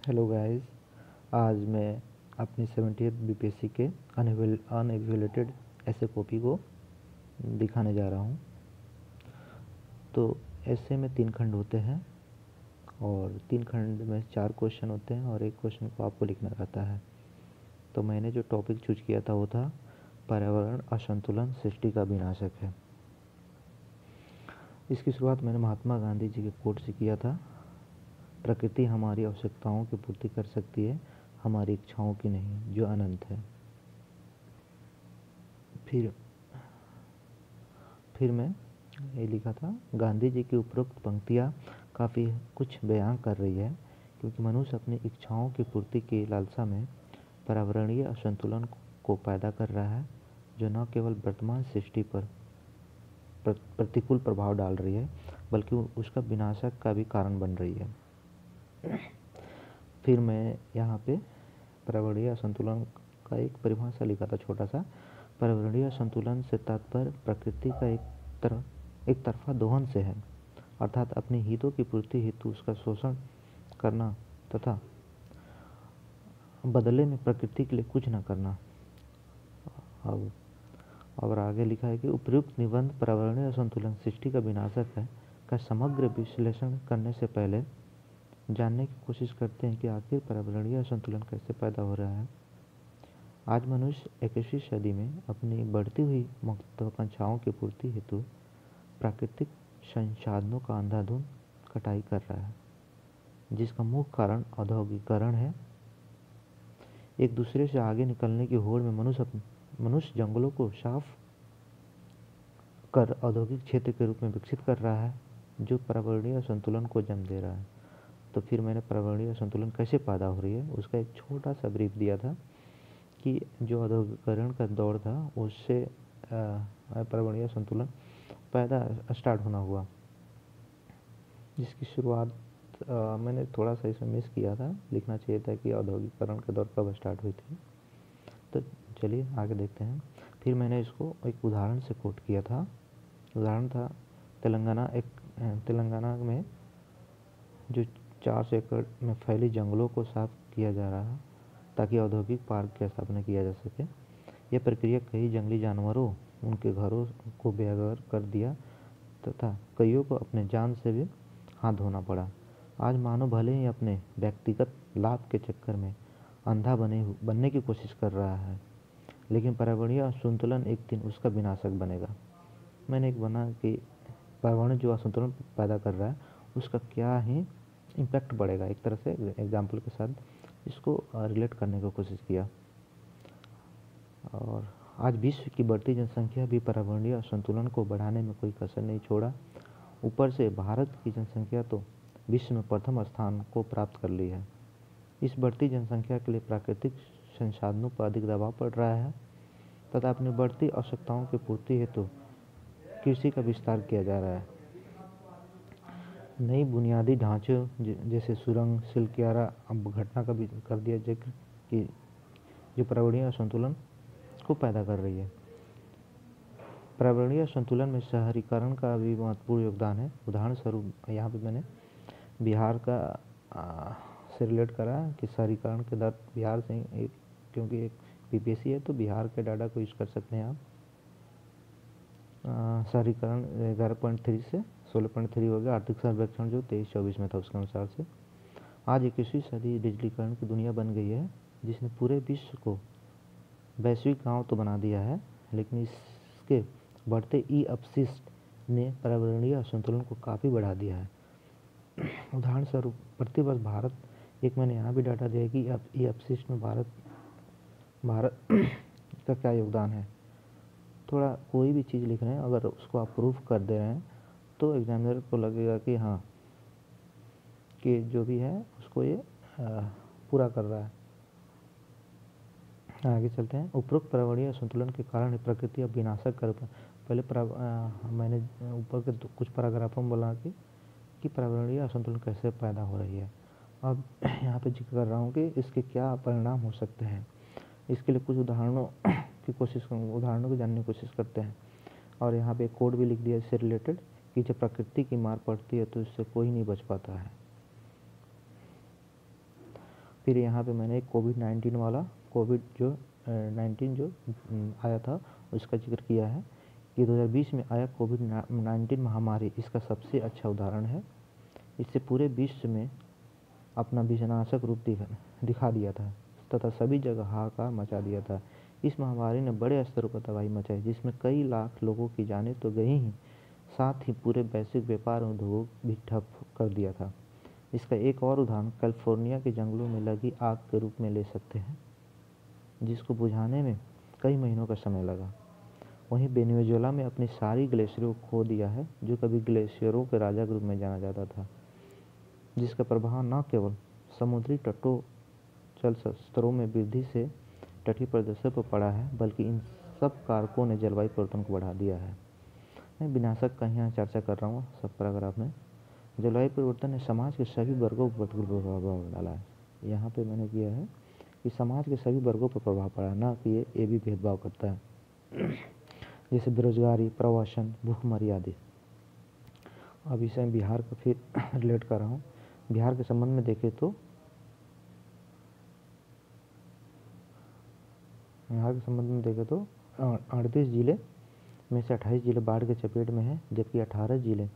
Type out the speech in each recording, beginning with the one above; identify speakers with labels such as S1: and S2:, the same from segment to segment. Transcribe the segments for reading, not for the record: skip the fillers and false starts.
S1: Hello guys. आज मैं अपनी 70th बीपीएससी के अनएवेल्यूएटेड ऐसे कॉपी को दिखाने जा रहा हूँ। तो ऐसे में 3 खंड होते हैं और 3 खंड में 4 क्वेश्चन होते हैं और एक क्वेश्चन को आपको लिखना रहता है। तो मैंने जो टॉपिक चूज किया था वो था पर्यावरण असंतुलन सृष्टि का विनाशक है। इसकी शुरुआत मैंने महात्मा गांधी जी के कोट से किया था। प्रकृति हमारी आवश्यकताओं की पूर्ति कर सकती है, हमारी इच्छाओं की नहीं, जो अनंत है। फिर मैं ये लिखा था, गांधी जी की उपरोक्त पंक्तियाँ काफ़ी कुछ बयां कर रही है, क्योंकि मनुष्य अपनी इच्छाओं की पूर्ति की लालसा में पर्यावरणीय असंतुलन को पैदा कर रहा है, जो न केवल वर्तमान सृष्टि पर प्रतिकूल प्रभाव डाल रही है, बल्कि उसका विनाशक का भी कारण बन रही है। फिर मैं यहाँ पे पर्यावरणीय असंतुलन का एक परिभाषा लिखा था छोटा सा। पर्यावरणीय असंतुलन से तात्पर्य प्रकृति का एक तरफा दोहन से है, अर्थात अपने हितों की पूर्ति हेतु उसका शोषण करना तथा बदले में प्रकृति के लिए कुछ न करना। अब और आगे लिखा है कि उपयुक्त निबंध पर्यावरणीय असंतुलन सृष्टि का विनाशक है का समग्र विश्लेषण करने से पहले जानने की कोशिश करते हैं कि आखिर पर्यावरणीय असंतुलन कैसे पैदा हो रहा है। आज मनुष्य 21वीं सदी में अपनी बढ़ती हुई महत्वाकांक्षाओं की पूर्ति हेतु प्राकृतिक संसाधनों का अंधाधुंध कटाई कर रहा है, जिसका मुख्य कारण औद्योगिकीकरण है। एक दूसरे से आगे निकलने की होड़ में मनुष्य जंगलों को साफ कर औद्योगिक क्षेत्र के रूप में विकसित कर रहा है, जो पर्यावरणीय संतुलन को जन्म दे रहा है। तो फिर मैंने पर्यावरणीय संतुलन कैसे पैदा हो रही है उसका एक छोटा सा ब्रीफ दिया था कि जो औद्योगिकीकरण का दौर था उससे पर्यावरणीय संतुलन पैदा स्टार्ट होना हुआ, जिसकी शुरुआत मैंने थोड़ा सा इसमें मिस किया था, लिखना चाहिए था कि औद्योगिकीकरण का दौर कब स्टार्ट हुई थी। तो चलिए आगे देखते हैं। फिर मैंने इसको एक उदाहरण से कोट किया था। उदाहरण था तेलंगाना में जो 400 एकड़ में फैली जंगलों को साफ किया जा रहा है ताकि औद्योगिक पार्क की स्थापना किया जा सके। यह प्रक्रिया कई जंगली जानवरों उनके घरों को बेघर कर दिया तथा कईयों को अपने जान से भी हाथ धोना पड़ा। आज मानव भले ही अपने व्यक्तिगत लाभ के चक्कर में अंधा बनने की कोशिश कर रहा है, लेकिन पर्यावरणीय असंतुलन एक दिन उसका विनाशक बनेगा। मैंने एक बना कि पर्यावरण जो असंतुलन पैदा कर रहा है उसका क्या ही इम्पैक्ट बढ़ेगा, एक तरह से एग्जाम्पल के साथ इसको रिलेट करने की कोशिश किया। और आज विश्व की बढ़ती जनसंख्या भी पर्यावरणीय असंतुलन को बढ़ाने में कोई कसर नहीं छोड़ा। ऊपर से भारत की जनसंख्या तो विश्व में प्रथम स्थान को प्राप्त कर ली है। इस बढ़ती जनसंख्या के लिए प्राकृतिक संसाधनों पर अधिक दबाव पड़ रहा है तथा अपनी बढ़ती आवश्यकताओं की पूर्ति हेतु कृषि का विस्तार किया जा रहा है। नई बुनियादी ढांचे जैसे सुरंग, सिलक्यारा अब घटना का भी कर दिया जिक्र कि जो पर्यावरणीय असंतुलन को पैदा कर रही है। पर्यावरणीय संतुलन में शहरीकरण का भी महत्वपूर्ण योगदान है। उदाहरण स्वरूप यहाँ पे मैंने बिहार का से रिलेट करा कि शहरीकरण के दर बिहार से क्योंकि एक बीपीएससी है तो बिहार के डाटा को यूज कर सकते हैं आप। शहरीकरण 11.3 से 16.3 हो गया। आर्थिक सर्वेक्षण जो 23-24 में था उसके अनुसार से आज 21वीं सदी डिजिटलीकरण की दुनिया बन गई है, जिसने पूरे विश्व को वैश्विक गांव तो बना दिया है, लेकिन इसके बढ़ते ई अपशिष्ट ने पर्यावरणीय असंतुलन को काफ़ी बढ़ा दिया है। उदाहरण स्वरूप प्रतिवर्ष भारत, एक मैंने यहाँ भी डाटा दिया कि ई अपशिष्ट में भारत का क्या योगदान है। थोड़ा कोई भी चीज़ लिख रहे हैं अगर उसको आप प्रूफ कर दे रहे हैं तो एग्जामिनर को लगेगा कि हाँ कि जो भी है उसको ये पूरा कर रहा है। आगे चलते हैं। उपरोक्त पर्यावरणीय संतुलन के कारण प्रकृति अब विनाशक कर पहले मैंने ऊपर के कुछ पैराग्राफों में बोला कि पर्यावरणीय असंतुलन कैसे पैदा हो रही है। अब यहाँ पे जिक्र कर रहा हूँ कि इसके क्या परिणाम हो सकते हैं। इसके लिए कुछ उदाहरणों को जानने की कोशिश करते हैं। और यहाँ पे एक कोड भी लिख दिया इससे रिलेटेड कि जब प्रकृति की मार पड़ती है तो इससे कोई नहीं बच पाता है। फिर यहाँ पे मैंने एक कोविड-19 वाला कोविड जो 19 जो आया था उसका जिक्र किया है कि 2020 में आया कोविड-19 महामारी इसका सबसे अच्छा उदाहरण है। इससे पूरे विश्व में अपना विनाशक रूप दिखा दिया था तथा सभी जगह हाहाकार मचा दिया था। इस महामारी ने बड़े स्तर पर तबाही मचाई, जिसमें कई लाख लोगों की जानें तो गई ही, साथ ही पूरे वैश्विक व्यापार उद्योग भी ठप कर दिया था। इसका एक और उदाहरण कैलिफोर्निया के जंगलों में लगी आग के रूप में ले सकते हैं, जिसको बुझाने में कई महीनों का समय लगा। वहीं वेनेजुएला में अपनी सारी ग्लेशियरों को खो दिया है, जो कभी ग्लेशियरों के राजा के रूप में जाना जाता था, जिसका प्रभाव न केवल समुद्री तटों जल स्तरों में वृद्धि से तटीय प्रदेशों पर पड़ा है, बल्कि इन सब कारकों ने जलवायु परिवर्तन को बढ़ा दिया है। मैं विनाशक का यहाँ चर्चा कर रहा हूँ सब पैराग्राफ में। जलवायु परिवर्तन ने समाज के सभी वर्गों पर प्रतिकूल प्रभाव डाला है। यहाँ पे मैंने किया है कि समाज के सभी वर्गों पर प्रभाव पड़ा है, ना कि ये भी भेदभाव करता है, जैसे बेरोजगारी, प्रवासन, भूखमरी आदि। अब इसे बिहार का फिर रिलेट कर रहा हूँ। बिहार के संबंध में देखें तो बिहार के संबंध में देखें तो 38 जिले में से 28 जिले बाढ़ के चपेट में है, जबकि 18 जिले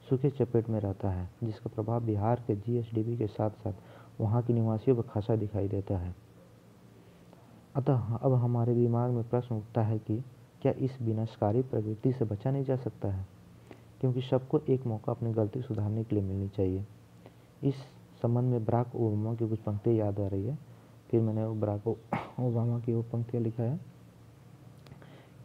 S1: सूखे चपेट में रहता है, जिसका प्रभाव बिहार के जीएसडीपी के साथ साथ वहाँ के निवासियों पर खासा दिखाई देता है। अतः अब हमारे दिमाग में प्रश्न उठता है कि क्या इस विनाशकारी प्रवृत्ति से बचा नहीं जा सकता है, क्योंकि सबको एक मौका अपनी गलती सुधारने के लिए मिलनी चाहिए। इस संबंध में बराक ओबामा की कुछ पंक्तियाँ याद आ रही है। फिर मैंने बराक ओबामा की वो पंक्तियाँ लिखा है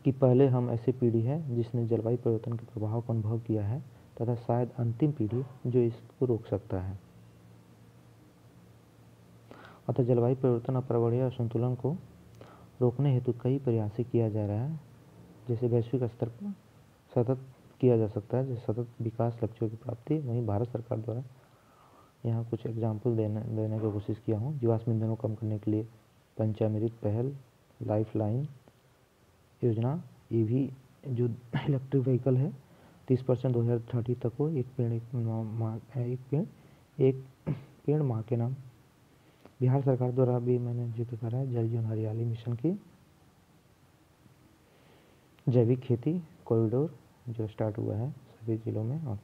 S1: कि पहले हम ऐसी पीढ़ी है जिसने जलवायु परिवर्तन के प्रभाव का अनुभव किया है, तथा शायद अंतिम पीढ़ी जो इसको रोक सकता है। अतः जलवायु परिवर्तन और पर्यावरणीय असंतुलन को रोकने हेतु कई प्रयास किया जा रहा है, जैसे वैश्विक स्तर पर सतत किया जा सकता है, जैसे सतत विकास लक्ष्यों की प्राप्ति। वहीं भारत सरकार द्वारा यहाँ कुछ एग्जाम्पल देने की कोशिश किया हूँ। जीवाश्म ईंधनों को कम करने के लिए पंचामृत पहल, लाइफ लाइन योजना, ईवी जो इलेक्ट्रिक व्हीकल है 30% 2030 तक हो, एक पेड़ माँ के नाम। बिहार सरकार द्वारा भी मैंने जिक्र करा है जल जीवन हरियाली मिशन की, जैविक खेती कॉरिडोर जो स्टार्ट हुआ है सभी जिलों में और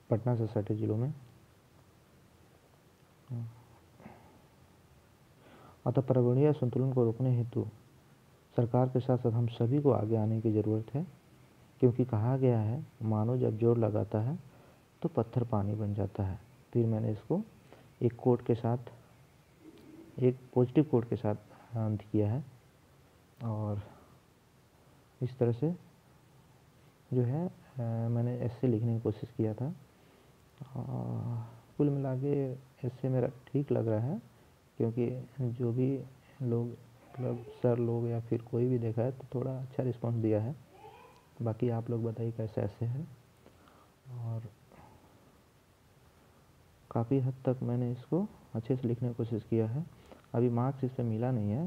S1: पटना से सटे जिलों में। अतः पर्यावरणीय संतुलन को रोकने हेतु सरकार के साथ साथ हम सभी को आगे आने की ज़रूरत है, क्योंकि कहा गया है मानो जब जोर लगाता है तो पत्थर पानी बन जाता है। फिर मैंने इसको एक कोट के साथ, एक पॉजिटिव कोट के साथ अंत किया है, और इस तरह से जो है मैंने ऐसे लिखने की कोशिश किया था। कुल मिला के ऐसे मेरा ठीक लग रहा है, क्योंकि जो भी लोग मतलब सर लोग या फिर कोई भी देखा है तो थोड़ा अच्छा रिस्पांस दिया है। बाकी आप लोग बताइए कैसे ऐसे है। और काफ़ी हद तक मैंने इसको अच्छे से लिखने की कोशिश किया है। अभी मार्क्स इस पर मिला नहीं है,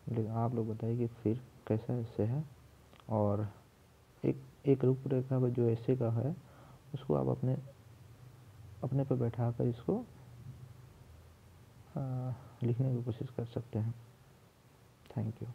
S1: लेकिन आप लोग बताइए कि फिर कैसा ऐसे है। और एक रूपरेखा पर जो ऐसे का है उसको आप अपने पर बैठा कर इसको लिखने की कोशिश कर सकते हैं। Thank you.